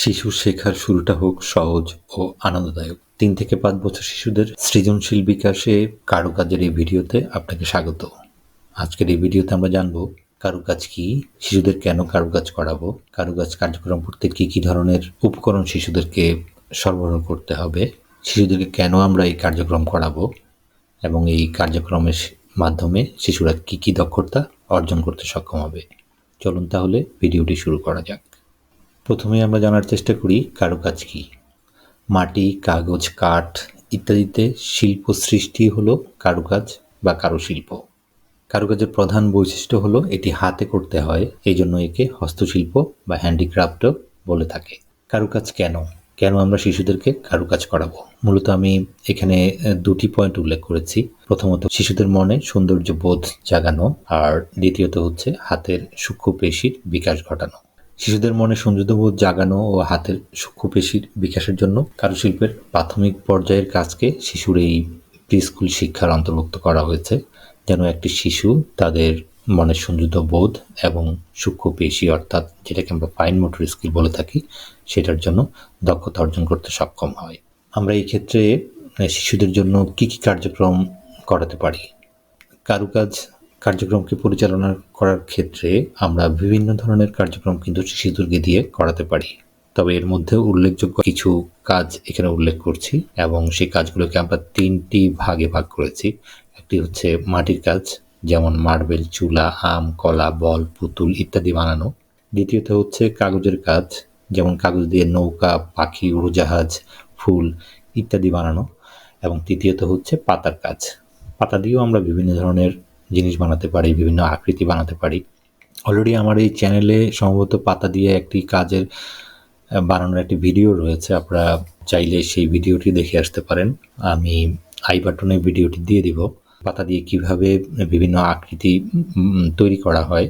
শিশুর শেখার শুরুটা হোক সহজ ও আনন্দদায়ক। ৩ থেকে ৫ বছর শিশুদের সৃজনশীল বিকাশে কারুকাজের এই ভিডিওতে আপনাকে স্বাগত। আজকের এই ভিডিওতে আমরা জানব কারুকাজ কি, শিশুদের কেন কারুকাজ করাবো, কারুকাজ কার্যক্রম করতে কি ধরনের উপকরণ শিশুদেরকে সরবরাহ করতে হবে, শিশুদেরকে কেন আমরা এই কার্যক্রম করাবো এবং এই কার্যক্রমের মাধ্যমে শিশুরা কি দক্ষতা অর্জন করতে সক্ষম হবে। চলুন তাহলে ভিডিওটি শুরু করা যাক। প্রথমে আমরা জানার চেষ্টা করি কারুকাজ কি। মাটি, কাগজ, কাঠ ইত্যাদিতে শিল্প সৃষ্টি হলো কারুকাজ বা কারুশিল্প। কারুকাজের প্রধান বৈশিষ্ট্য হলো এটি হাতে করতে হয়, এই জন্য একে হস্তশিল্প বা হ্যান্ডিক্রাফটও বলে থাকে। কারুকাজ কেন আমরা শিশুদেরকে কারুকাজ করাবো? মূলত আমি এখানে দুটি পয়েন্ট উল্লেখ করেছি। প্রথমত শিশুদের মনে সৌন্দর্য বোধ জাগানো, আর দ্বিতীয়ত হচ্ছে হাতের সূক্ষ্ম পেশির বিকাশ ঘটানো। শিশুদের মনে সৌন্দর্যবোধ জাগানো ও হাতের সূক্ষ্ম পেশির বিকাশের জন্য কারুশিল্পের প্রাথমিক পর্যায়ের কাজকে শিশুর এই প্রিস্কুল শিক্ষার অন্তর্ভুক্ত করা হয়েছে, যেন একটি শিশু তাদের মনের সৌন্দর্যবোধ এবং সূক্ষ্ম পেশি অর্থাৎ যেটাকে আমরা ফাইন মোটর স্কিল বলে থাকি সেটার জন্য দক্ষতা অর্জন করতে সক্ষম হয়। আমরা এই ক্ষেত্রে শিশুদের জন্য কি কার্যক্রম করাতে পারি? কারুকাজ কার্যক্রমকে পরিচালনা করার ক্ষেত্রে আমরা বিভিন্ন ধরনের কার্যক্রম কিন্তু শিশুদেরকে দিয়ে করাতে পারি, তবে এর মধ্যে উল্লেখযোগ্য কিছু কাজ এখানে উল্লেখ করছি এবং সেই কাজগুলোকে আমরা 3টি ভাগে ভাগ করেছি। একটি হচ্ছে মাটির কাজ, যেমন মার্বেল, চুলা, আম, কলা, বল, পুতুল ইত্যাদি বানানো। দ্বিতীয়ত হচ্ছে কাগজের কাজ, যেমন কাগজ দিয়ে নৌকা, পাখি, উড়োজাহাজ, ফুল ইত্যাদি বানানো। এবং তৃতীয়ত হচ্ছে পাতার কাজ। পাতা দিয়েও আমরা বিভিন্ন ধরনের জিনিস বানাতে পারি, বিভিন্ন আকৃতি বানাতে পারি। অলরেডি আমার এই চ্যানেলে সম্ভবত পাতা দিয়ে একটি কাজের বানানোর একটি ভিডিও রয়েছে, আপনারা চাইলে সেই ভিডিওটি দেখে আসতে পারেন। আমি আই বাটনে ভিডিওটি দিয়ে দিব। পাতা দিয়ে কিভাবে বিভিন্ন আকৃতি তৈরি করা হয়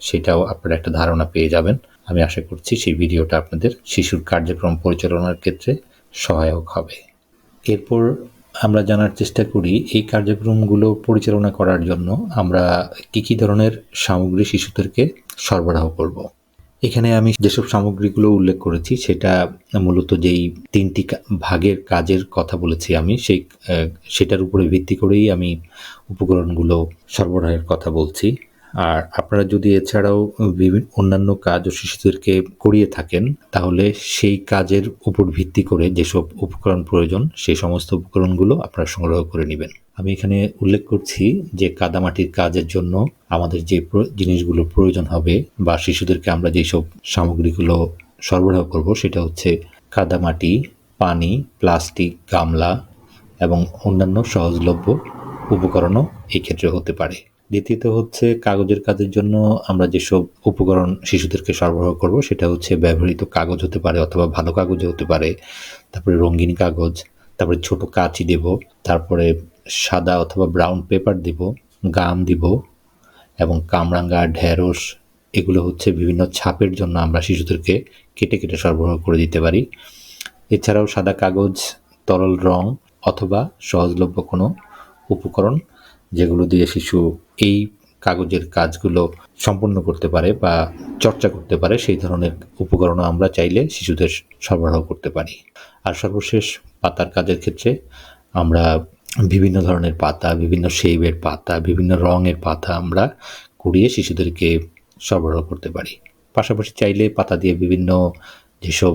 সেটাও আপনারা একটা ধারণা পেয়ে যাবেন। আমি আশা করছি সেই ভিডিওটা আপনাদের শিশুর কার্যক্রম পরিচালনার ক্ষেত্রে সহায়ক হবে। এরপর আমরা জানার চেষ্টা করি এই কার্যক্রমগুলো পরিচালনা করার জন্য আমরা কি ধরনের সামগ্রী শিশুদেরকে সরবরাহ করব। এখানে আমি যেসব সামগ্রীগুলো উল্লেখ করেছি সেটা মূলত যেই 3টি ভাগের কাজের কথা বলেছি আমি সেটার উপরে ভিত্তি করেই আমি উপকরণগুলো সরবরাহের কথা বলছি। আর আপনারা যদি এছাড়াও অন্যান্য কাজও শিশুদেরকে করিয়ে থাকেন তাহলে সেই কাজের উপর ভিত্তি করে যেসব উপকরণ প্রয়োজন সেই সমস্ত উপকরণগুলো আপনারা সংগ্রহ করে নেবেন। আমি এখানে উল্লেখ করছি যে কাদামাটির কাজের জন্য আমাদের যে জিনিসগুলো প্রয়োজন হবে বা শিশুদেরকে আমরা যেসব সামগ্রীগুলো সরবরাহ করব সেটা হচ্ছে কাদামাটি, পানি, প্লাস্টিক, গামলা এবং অন্যান্য সহজলভ্য উপকরণও এই ক্ষেত্রে হতে পারে। দ্বিতীয়ত হচ্ছে কাগজের কাজের জন্য আমরা যেসব উপকরণ শিশুদেরকে সরবরাহ করব সেটা হচ্ছে ব্যবহৃত কাগজ হতে পারে অথবা ভালো কাগজে হতে পারে, তারপরে রঙিন কাগজ, তারপরে ছোট কাঁচি দেব, তারপরে সাদা অথবা ব্রাউন পেপার দেব, গাম দিব এবং কামরাঙ্গা, ঢেঁড়স এগুলো হচ্ছে বিভিন্ন ছাপের জন্য আমরা শিশুদেরকে কেটে সরবরাহ করে দিতে পারি। এছাড়াও সাদা কাগজ, তরল রং অথবা সহজলভ্য কোনো উপকরণ যেগুলো দিয়ে শিশু এই কাগজের কাজগুলো সম্পন্ন করতে পারে বা চর্চা করতে পারে সেই ধরনের উপকরণও আমরা চাইলে শিশুদের সরবরাহ করতে পারি। আর সর্বশেষ পাতার কাজের ক্ষেত্রে আমরা বিভিন্ন ধরনের পাতা, বিভিন্ন শেপের পাতা, বিভিন্ন রঙের পাতা আমরা কুড়িয়ে শিশুদেরকে সরবরাহ করতে পারি। পাশাপাশি চাইলে পাতা দিয়ে বিভিন্ন যেসব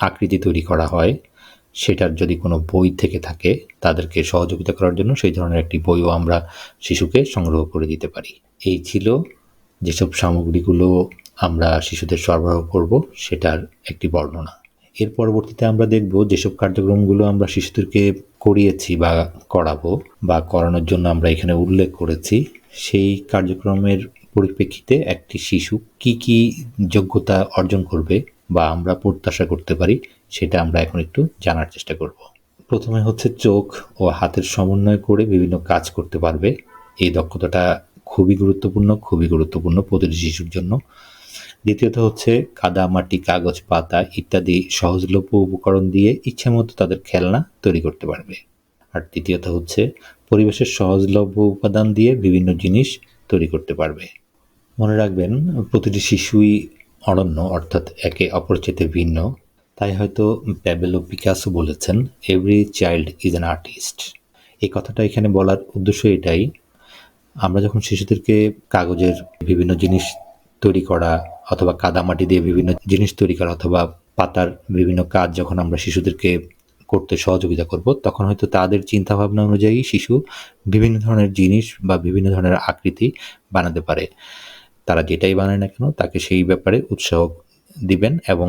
আকৃতি তৈরি করা হয় সেটার যদি কোনো বই থেকে থাকে তাদেরকে সহযোগিতা করার জন্য সেই ধরনের একটি বইও আমরা শিশুকে সংগ্রহ করে দিতে পারি। এই ছিল যেসব সামগ্রীগুলো আমরা শিশুদের সরবরাহ করব সেটার একটি বর্ণনা। এর পরবর্তীতে আমরা দেখব যেসব কার্যক্রমগুলো আমরা শিশুদেরকে করিয়েছি বা করাবো বা করানোর জন্য আমরা এখানে উল্লেখ করেছি সেই কার্যক্রমের পরিপ্রেক্ষিতে একটি শিশু কি যোগ্যতা অর্জন করবে বা আমরা প্রত্যাশা করতে পারি সেটা আমরা এখন একটু জানার চেষ্টা করব। প্রথমে হচ্ছে চোখ ও হাতের সমন্বয় করে বিভিন্ন কাজ করতে পারবে। এই দক্ষতাটা খুবই গুরুত্বপূর্ণ প্রতিটি শিশুর জন্য। দ্বিতীয়ত হচ্ছে কাদা, মাটি, কাগজ, পাতা ইত্যাদি সহজলভ্য উপকরণ দিয়ে ইচ্ছামতো তাদের খেলনা তৈরি করতে পারবে। আর তৃতীয়ত হচ্ছে পরিবেশের সহজলভ্য উপাদান দিয়ে বিভিন্ন জিনিস তৈরি করতে পারবে। মনে রাখবেন প্রতিটি শিশুই অনন্য, অর্থাৎ একে অপর চেয়ে ভিন্ন। তাই হয়তো প্যাবেলো পিকাসো বলেছেন, every child is an artist. এই কথাটা এখানে বলার উদ্দেশ্য এটাই, আমরা যখন শিশুদেরকে কাগজের বিভিন্ন জিনিস তৈরি করা অথবা কাদামাটি দিয়ে বিভিন্ন জিনিস তৈরি করা অথবা পাতার বিভিন্ন কাজ যখন আমরা শিশুদেরকে করতে সহযোগিতা করব, তখন হয়তো তাদের চিন্তাভাবনা অনুযায়ী শিশু বিভিন্ন ধরনের জিনিস বা বিভিন্ন ধরনের আকৃতি বানাতে পারে। তারা যেটাই বানায় না কেন তাকে সেই ব্যাপারে উৎসাহ দিবেন এবং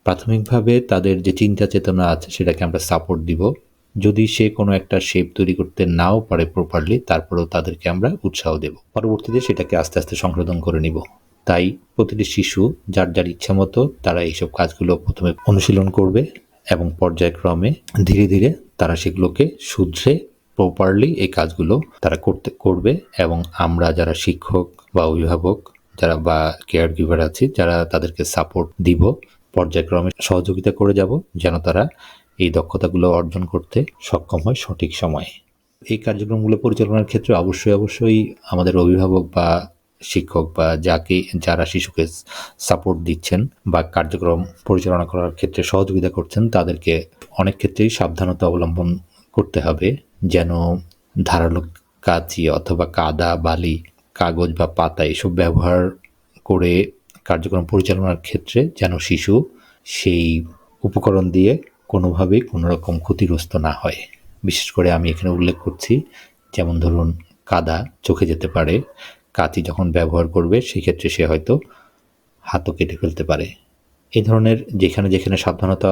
প্রাথমিকভাবে তাদের যে চিন্তা চেতনা আছে সেটাকে আমরা সাপোর্ট দিব। যদি সে কোনো একটা শেপ তৈরি করতে নাও পারে প্রপারলি, তারপরেও তাদেরকে আমরা উৎসাহ দেব। পরবর্তীতে সেটাকে আস্তে আস্তে সংশোধন করে নিব। তাই প্রতিটি শিশু যার যার ইচ্ছা মতো তারা এইসব কাজগুলো প্রথমে অনুশীলন করবে এবং পর্যায়ক্রমে ধীরে ধীরে তারা সেগুলোকে শুধরে প্রপারলি এই কাজগুলো তারা করবে এবং আমরা যারা শিক্ষক বা অভিভাবক যারা বা কেয়ার গিভার আছি যারা তাদেরকে সাপোর্ট দিব, পর্যায়ক্রমে সহযোগিতা করে যাব যেন তারা এই দক্ষতাগুলো অর্জন করতে সক্ষম হয় সঠিক সময়ে। এই কার্যক্রমগুলো পরিচালনার ক্ষেত্রে অবশ্যই আমাদের অভিভাবক বা শিক্ষক বা যারা শিশুকে সাপোর্ট দিচ্ছেন বা কার্যক্রম পরিচালনা করার ক্ষেত্রে সহযোগিতা করছেন তাদেরকে অনেক ক্ষেত্রেই সাবধানতা অবলম্বন করতে হবে, যেন ধারালো কাঁচি অথবা কাদা বালি কাগজ বা পাতা এসব ব্যবহার করে কার্যক্রম পরিচালনার ক্ষেত্রে যেন শিশু সেই উপকরণ দিয়ে কোনোভাবেই কোনো রকম ক্ষতিগ্রস্ত না হয়। বিশেষ করে আমি এখানে উল্লেখ করছি, যেমন ধরুন কাদা চোখে যেতে পারে, কাঁচি যখন ব্যবহার করবে সেক্ষেত্রে সে হয়তো হাতও কেটে ফেলতে পারে। এই ধরনের যেখানে যেখানে সাবধানতা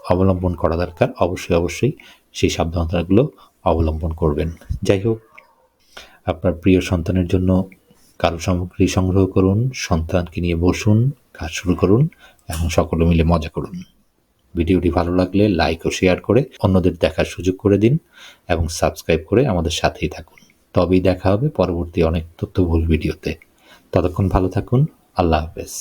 অবলম্বন করা দরকার অবশ্যই সেই সাবধানতাগুলো অবলম্বন করবেন। যাই হোক, আপনার প্রিয় সন্তানের জন্য কারু সামগ্রী সংগ্রহ করুন, সন্তানকে নিয়ে বসুন, কাজ শুরু করুন এবং সকলে মিলে মজা করুন। ভিডিওটি ভালো লাগলে লাইক ও শেয়ার করে অন্যদের দেখার সুযোগ করে দিন এবং সাবস্ক্রাইব করে আমাদের সাথেই থাকুন। তবেই দেখা হবে পরবর্তী অনেক তথ্যবহুল ভিডিওতে। ততক্ষণ ভালো থাকুন। আল্লাহ হাফেজ।